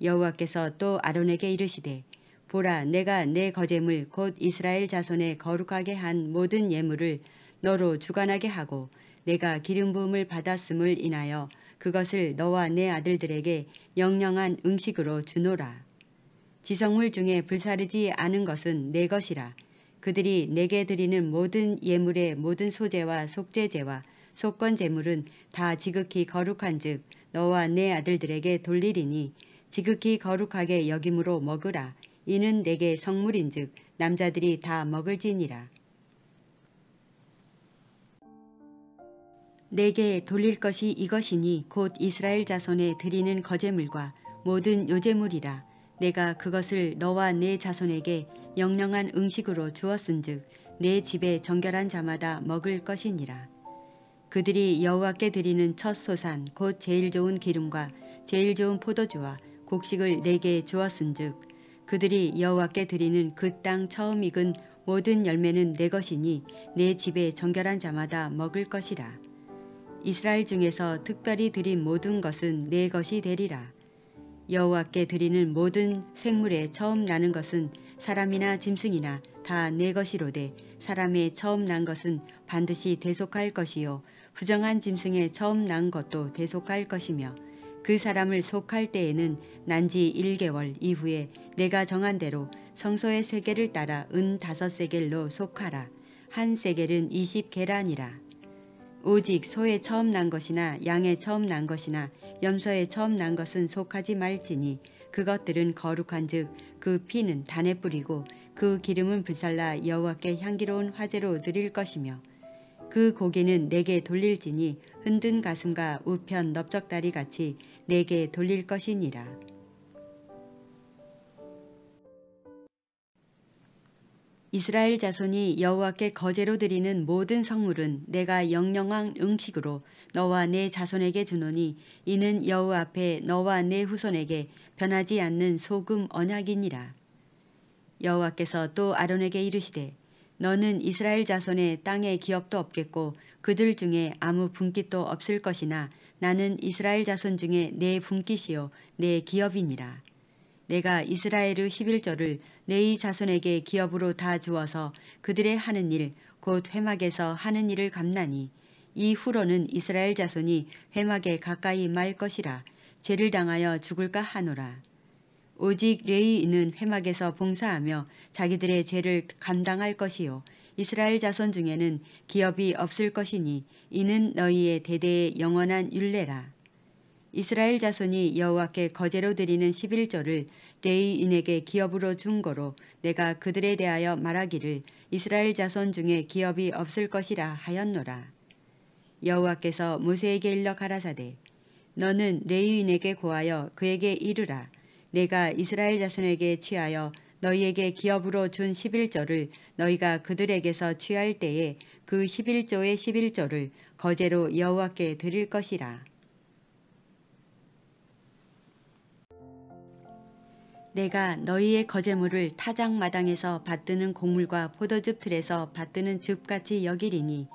여호와께서 또 아론에게 이르시되 보라, 내가 내 거제물 곧 이스라엘 자손에 거룩하게 한 모든 예물을 너로 주관하게 하고 내가 기름 부음을 받았음을 인하여 그것을 너와 내 아들들에게 영영한 음식으로 주노라. 지성물 중에 불사르지 않은 것은 내 것이라. 그들이 내게 드리는 모든 예물의 모든 소제와 속죄제와 속건 제물은 다 지극히 거룩한즉 너와 내 아들들에게 돌리리니 지극히 거룩하게 여김으로 먹으라. 이는 내게 성물인즉 남자들이 다 먹을지니라. 내게 돌릴 것이 이것이니 곧 이스라엘 자손에 드리는 거제물과 모든 요제물이라. 내가 그것을 너와 내 자손에게 영영한 음식으로 주었은즉 내 집에 정결한 자마다 먹을 것이니라. 그들이 여호와께 드리는 첫 소산 곧 제일 좋은 기름과 제일 좋은 포도주와 곡식을 내게 주었은즉 그들이 여호와께 드리는 그 땅 처음 익은 모든 열매는 내 것이니 내 집에 정결한 자마다 먹을 것이라. 이스라엘 중에서 특별히 드린 모든 것은 내 것이 되리라. 여호와께 드리는 모든 생물에 처음 나는 것은 사람이나 짐승이나 다 내 것이로되 사람의 처음 난 것은 반드시 대속할 것이요 부정한 짐승의 처음 난 것도 대속할 것이며 그 사람을 속할 때에는 난지 1개월 이후에 내가 정한 대로 성소의 세겔을 따라 은 5세겔로 속하라. 한 세겔은 20계란이라. 오직 소의 처음 난 것이나 양의 처음 난 것이나 염소의 처음 난 것은 속하지 말지니 그것들은 거룩한즉 그 피는 단에 뿌리고 그 기름은 불살라 여호와께 향기로운 화제로 드릴 것이며 그 고기는 내게 돌릴지니 흔든 가슴과 우편 넓적다리 같이 내게 돌릴 것이니라. 이스라엘 자손이 여호와께 거제로 드리는 모든 성물은 내가 영영한 음식으로 너와 내 자손에게 주노니 이는 여호와 앞에 너와 내 후손에게 변하지 않는 소금 언약이니라. 여호와께서 또 아론에게 이르시되 너는 이스라엘 자손의 땅에 기업도 없겠고 그들 중에 아무 분깃도 없을 것이나 나는 이스라엘 자손 중에 내 분깃이요 내 기업이니라. 내가 이스라엘의 11조를 내 자손에게 기업으로 다 주어서 그들의 하는 일 곧 회막에서 하는 일을 갚나니 이후로는 이스라엘 자손이 회막에 가까이 말 것이라. 죄를 당하여 죽을까 하노라. 오직 레위인은 회막에서 봉사하며 자기들의 죄를 감당할 것이요 이스라엘 자손 중에는 기업이 없을 것이니 이는 너희의 대대의 영원한 율례라. 이스라엘 자손이 여호와께 거제로 드리는 11조를 레위인에게 기업으로 준 거로 내가 그들에 대하여 말하기를 이스라엘 자손 중에 기업이 없을 것이라 하였노라. 여호와께서 모세에게 일러 가라사대 너는 레위인에게 고하여 그에게 이르라. 내가 이스라엘 자손에게 취하여 너희에게 기업으로 준 11조를 너희가 그들에게서 취할 때에 그 11조의 11조를 거제로 여호와께 드릴 것이라. 내가 너희의 거제물을 타작 마당에서 받드는 곡물과 포도즙 틀에서 받드는 즙같이 여기리니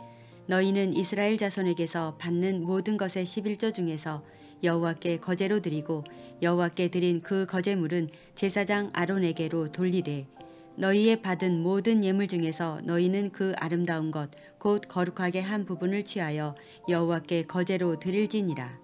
너희는 이스라엘 자손에게서 받는 모든 것의 11조 중에서 여호와께 거제로 드리고 여호와께 드린 그 거제물은 제사장 아론에게로 돌리되 너희의 받은 모든 예물 중에서 너희는 그 아름다운 것 곧 거룩하게 한 부분을 취하여 여호와께 거제로 드릴지니라.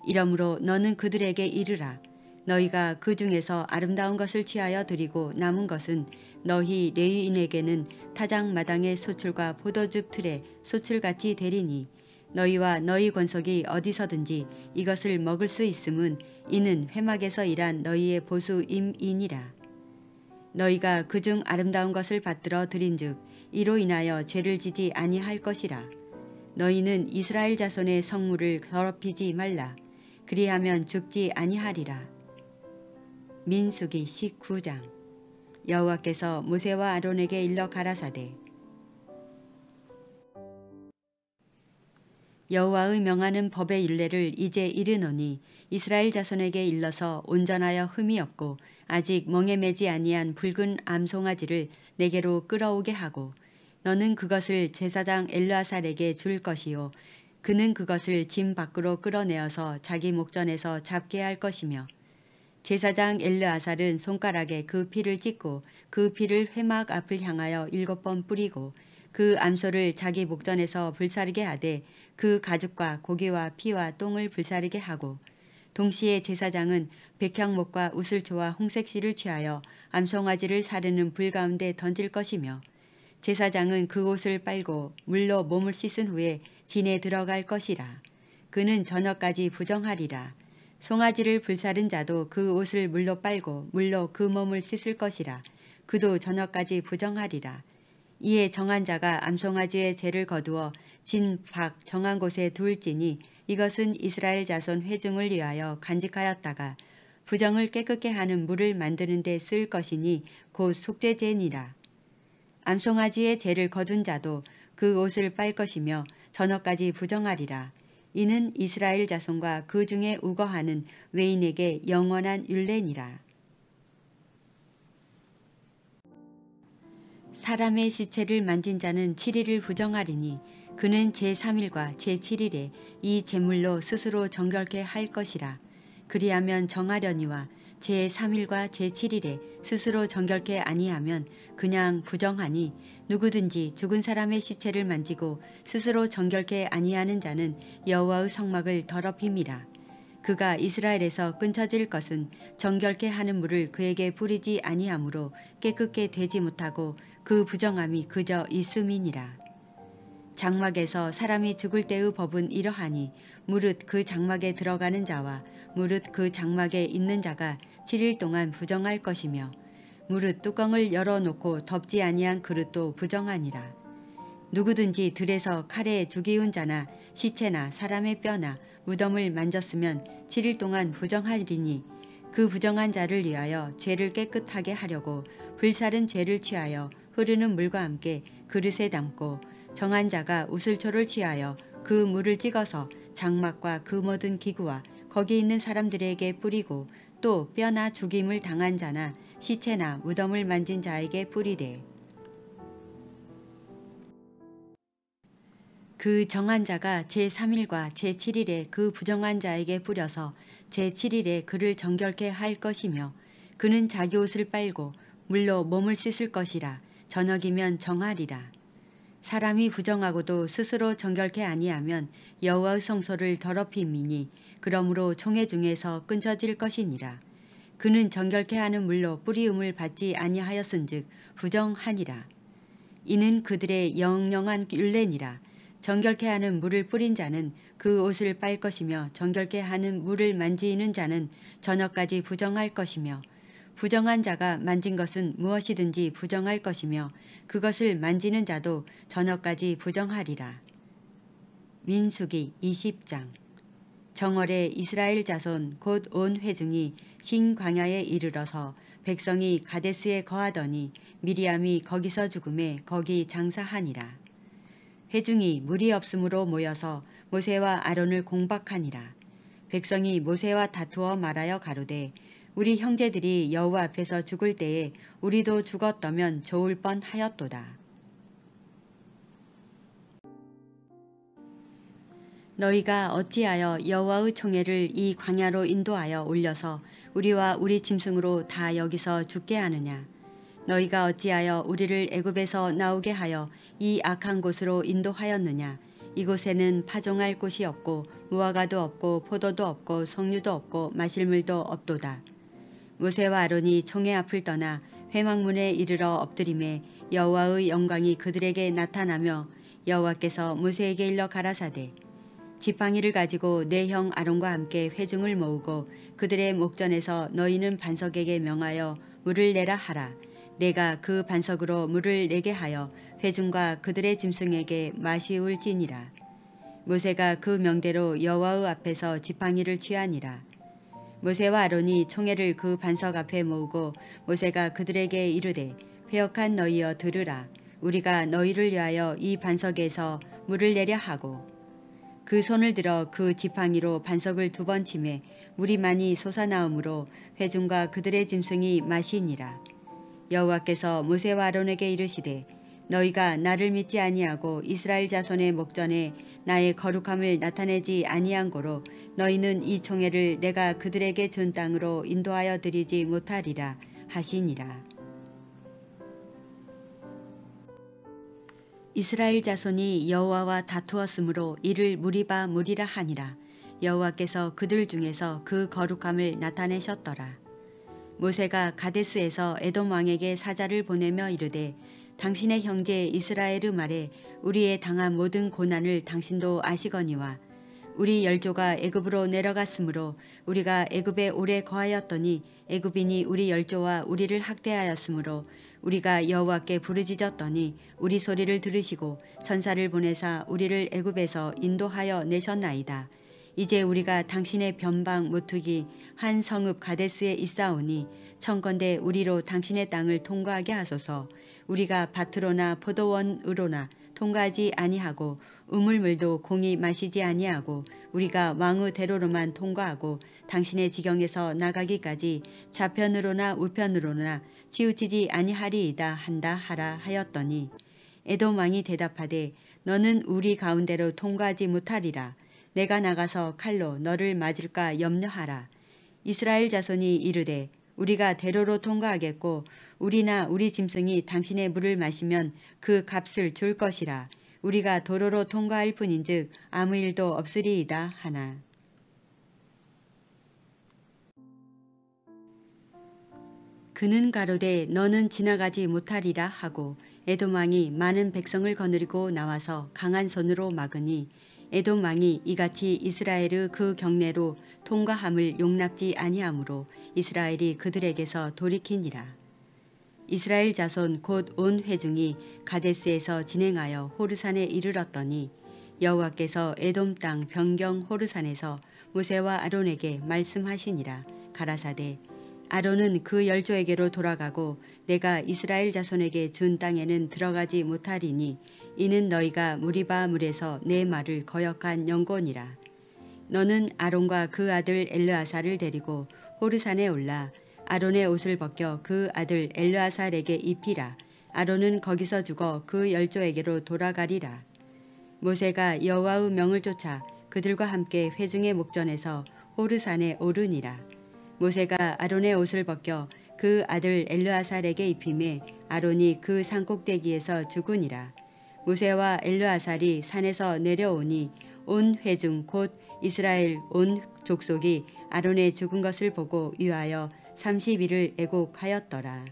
이러므로 너는 그들에게 이르라. 너희가 그 중에서 아름다운 것을 취하여 드리고 남은 것은 너희 레위인에게는 타작 마당의 소출과 포도즙 틀에 소출같이 되리니 너희와 너희 권속이 어디서든지 이것을 먹을 수 있음은 이는 회막에서 일한 너희의 보수임이니라. 너희가 그중 아름다운 것을 받들어 드린즉 이로 인하여 죄를 지지 아니할 것이라. 너희는 이스라엘 자손의 성물을 더럽히지 말라. 그리하면 죽지 아니하리라. 민수기 19장. 여호와께서 모세와 아론에게 일러 가라사대 여호와의 명하는 법의 율례를 이제 이르노니 이스라엘 자손에게 일러서 온전하여 흠이 없고 아직 멍에 매지 아니한 붉은 암송아지를 내게로 끌어오게 하고 너는 그것을 제사장 엘르아살에게 줄 것이요 그는 그것을 짐 밖으로 끌어내어서 자기 목전에서 잡게 할 것이며 제사장 엘르아살은 손가락에 그 피를 찍고 그 피를 회막 앞을 향하여 7번 뿌리고 그 암소를 자기 목전에서 불사르게 하되 그 가죽과 고기와 피와 똥을 불사르게 하고 동시에 제사장은 백향목과 우슬초와 홍색실을 취하여 암송아지를 사르는 불 가운데 던질 것이며 제사장은 그 옷을 빨고 물로 몸을 씻은 후에 진에 들어갈 것이라. 그는 저녁까지 부정하리라. 송아지를 불사른 자도 그 옷을 물로 빨고 물로 그 몸을 씻을 것이라. 그도 저녁까지 부정하리라. 이에 정한 자가 암송아지의 죄를 거두어 진 밖 정한 곳에 두을지니 이것은 이스라엘 자손 회중을 위하여 간직하였다가 부정을 깨끗게 하는 물을 만드는 데 쓸 것이니 곧 속죄제니라. 암송아지의 죄를 거둔 자도 그 옷을 빨 것이며 저녁까지 부정하리라. 이는 이스라엘 자손과 그 중에 우거하는 외인에게 영원한 율례니라. 사람의 시체를 만진 자는 7일을 부정하리니 그는 제3일과 제7일에 이 제물로 스스로 정결케 할 것이라. 그리하면 정하려니와 제3일과 제7일에 스스로 정결케 아니하면 그냥 부정하니 누구든지 죽은 사람의 시체를 만지고 스스로 정결케 아니하는 자는 여호와의 성막을 더럽힘이라. 그가 이스라엘에서 끊쳐질 것은 정결케 하는 물을 그에게 뿌리지 아니하므로 깨끗게 되지 못하고 그 부정함이 그저 있음이니라. 장막에서 사람이 죽을 때의 법은 이러하니 무릇 그 장막에 들어가는 자와 무릇 그 장막에 있는 자가 7일 동안 부정할 것이며 무릇 뚜껑을 열어놓고 덮지 아니한 그릇도 부정하니라. 누구든지 들에서 칼에 죽이운 자나 시체나 사람의 뼈나 무덤을 만졌으면 7일 동안 부정하리니 그 부정한 자를 위하여 죄를 깨끗하게 하려고 불사른 죄를 취하여 흐르는 물과 함께 그릇에 담고 정한 자가 우슬초를 취하여 그 물을 찍어서 장막과 그 모든 기구와 거기 있는 사람들에게 뿌리고 또 뼈나 죽임을 당한 자나 시체나 무덤을 만진 자에게 뿌리되 그 정한 자가 제3일과 제7일에 그 부정한 자에게 뿌려서 제7일에 그를 정결케 할 것이며 그는 자기 옷을 빨고 물로 몸을 씻을 것이라. 저녁이면 정하리라. 사람이 부정하고도 스스로 정결케 아니하면 여호와의 성소를 더럽힘이니 그러므로 총회 중에서 끊쳐질 것이니라. 그는 정결케 하는 물로 뿌리움을 받지 아니하였은즉 부정하니라. 이는 그들의 영영한 율례니라. 정결케 하는 물을 뿌린 자는 그 옷을 빨 것이며 정결케 하는 물을 만지는 자는 저녁까지 부정할 것이며 부정한 자가 만진 것은 무엇이든지 부정할 것이며 그것을 만지는 자도 저녁까지 부정하리라. 민수기 20장. 정월에 이스라엘 자손 곧 온 회중이 신 광야에 이르러서 백성이 가데스에 거하더니 미리암이 거기서 죽음에 거기 장사하니라. 회중이 물이 없으므로 모여서 모세와 아론을 공박하니라. 백성이 모세와 다투어 말하여 가로되 우리 형제들이 여호와 앞에서 죽을 때에 우리도 죽었더면 좋을 뻔하였도다. 너희가 어찌하여 여호와의 총회를 이 광야로 인도하여 올려서 우리와 우리 짐승으로 다 여기서 죽게 하느냐. 너희가 어찌하여 우리를 애굽에서 나오게 하여 이 악한 곳으로 인도하였느냐. 이곳에는 파종할 곳이 없고 무화과도 없고 포도도 없고 석류도 없고 마실 물도 없도다. 모세와 아론이 총회 앞을 떠나 회막문에 이르러 엎드림에 여호와의 영광이 그들에게 나타나며 여호와께서 모세에게 일러 가라사대 지팡이를 가지고 내 형 아론과 함께 회중을 모으고 그들의 목전에서 너희는 반석에게 명하여 물을 내라 하라. 내가 그 반석으로 물을 내게 하여 회중과 그들의 짐승에게 마시울지니라. 모세가 그 명대로 여호와의 앞에서 지팡이를 취하니라. 모세와 아론이 총회를 그 반석 앞에 모으고 모세가 그들에게 이르되 회역한 너희여 들으라. 우리가 너희를 위하여 이 반석에서 물을 내려 하고 그 손을 들어 그 지팡이로 반석을 2번 치매 물이 많이 솟아나오므로 회중과 그들의 짐승이 마시니라. 여호와께서 모세와 아론에게 이르시되 너희가 나를 믿지 아니하고 이스라엘 자손의 목전에 나의 거룩함을 나타내지 아니한 고로 너희는 이 총회를 내가 그들에게 준 땅으로 인도하여 드리지 못하리라 하시니라. 이스라엘 자손이 여호와와 다투었으므로 이를 무리바 무리라 하니라. 여호와께서 그들 중에서 그 거룩함을 나타내셨더라. 모세가 가데스에서 에돔 왕에게 사자를 보내며 이르되 당신의 형제 이스라엘의 말에 우리의 당한 모든 고난을 당신도 아시거니와 우리 열조가 애굽으로 내려갔으므로 우리가 애굽에 오래 거하였더니 애굽인이 우리 열조와 우리를 학대하였으므로 우리가 여호와께 부르짖었더니 우리 소리를 들으시고 천사를 보내사 우리를 애굽에서 인도하여 내셨나이다. 이제 우리가 당신의 변방 모투기 한 성읍 가데스에 있사오니 청컨대 우리로 당신의 땅을 통과하게 하소서. 우리가 밭으로나 포도원으로나 통과하지 아니하고 우물물도 공히 마시지 아니하고 우리가 왕의 대로로만 통과하고 당신의 지경에서 나가기까지 좌편으로나 우편으로나 치우치지 아니하리이다 한다 하라 하였더니 에돔 왕이 대답하되 너는 우리 가운데로 통과하지 못하리라. 내가 나가서 칼로 너를 맞을까 염려하라. 이스라엘 자손이 이르되 우리가 대로로 통과하겠고 우리나 우리 짐승이 당신의 물을 마시면 그 값을 줄 것이라. 우리가 도로로 통과할 뿐인즉 아무 일도 없으리이다 하나. 그는 가로되 너는 지나가지 못하리라 하고 에돔 왕이 많은 백성을 거느리고 나와서 강한 손으로 막으니 에돔 왕이 이같이 이스라엘의 그 경내로 통과함을 용납지 아니하므로 이스라엘이 그들에게서 돌이키니라. 이스라엘 자손 곧 온 회중이 가데스에서 진행하여 호르산에 이르렀더니 여호와께서 에돔 땅 변경 호르산에서 모세와 아론에게 말씀하시니라. 가라사대 아론은 그 열조에게로 돌아가고 내가 이스라엘 자손에게 준 땅에는 들어가지 못하리니 이는 너희가 무리바 물에서 내 말을 거역한 영곤이라. 너는 아론과 그 아들 엘르아사를 데리고 호르산에 올라 아론의 옷을 벗겨 그 아들 엘르아살에게 입히라. 아론은 거기서 죽어 그 열조에게로 돌아가리라. 모세가 여호와의 명을 쫓아 그들과 함께 회중의 목전에서 호르산에 오르니라. 모세가 아론의 옷을 벗겨 그 아들 엘르아살에게 입히매 아론이 그 산꼭대기에서 죽으니라. 모세와 엘르아살이 산에서 내려오니 온 회중 곧 이스라엘 온 족속이 아론의 죽은 것을 보고 유하여 30일을 애곡하였더라.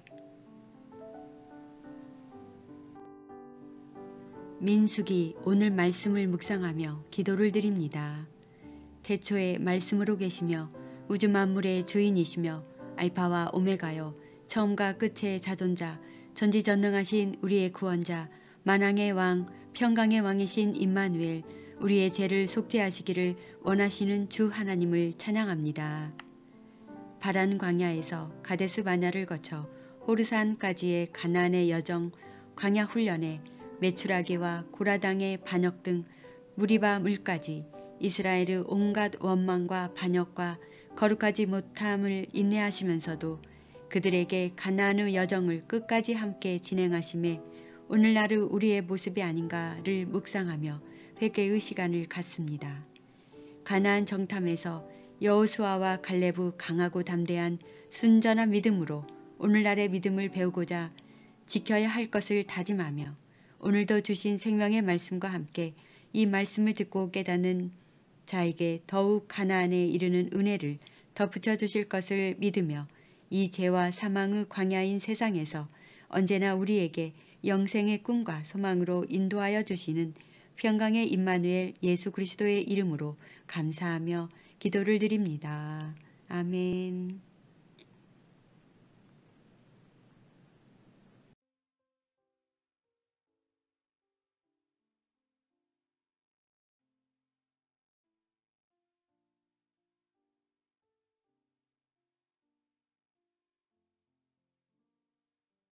민수기 오늘 말씀을 묵상하며 기도를 드립니다. 태초에 말씀으로 계시며 우주 만물의 주인이시며 알파와 오메가요 처음과 끝의 자존자 전지전능하신 우리의 구원자 만왕의 왕 평강의 왕이신 임마누엘 우리의 죄를 속죄하시기를 원하시는 주 하나님을 찬양합니다. 바란 광야에서 가데스 바냐를 거쳐 호르산까지의 가나안의 여정 광야 훈련에 메추라기와 고라당의 반역 등 무리바 물까지 이스라엘의 온갖 원망과 반역과 거룩하지 못함을 인내하시면서도 그들에게 가나안의 여정을 끝까지 함께 진행하심에 오늘날의 우리의 모습이 아닌가를 묵상하며 회개의 시간을 갖습니다. 가나안 정탐에서 여호수아와 갈렙의 강하고 담대한 순전한 믿음으로 오늘날의 믿음을 배우고자 지켜야 할 것을 다짐하며 오늘도 주신 생명의 말씀과 함께 이 말씀을 듣고 깨닫는 자에게 더욱 가나안에 이르는 은혜를 덧붙여 주실 것을 믿으며 이 죄와 사망의 광야인 세상에서 언제나 우리에게 영생의 꿈과 소망으로 인도하여 주시는 평강의 임마누엘 예수 그리스도의 이름으로 감사하며 기도를 드립니다. 아멘.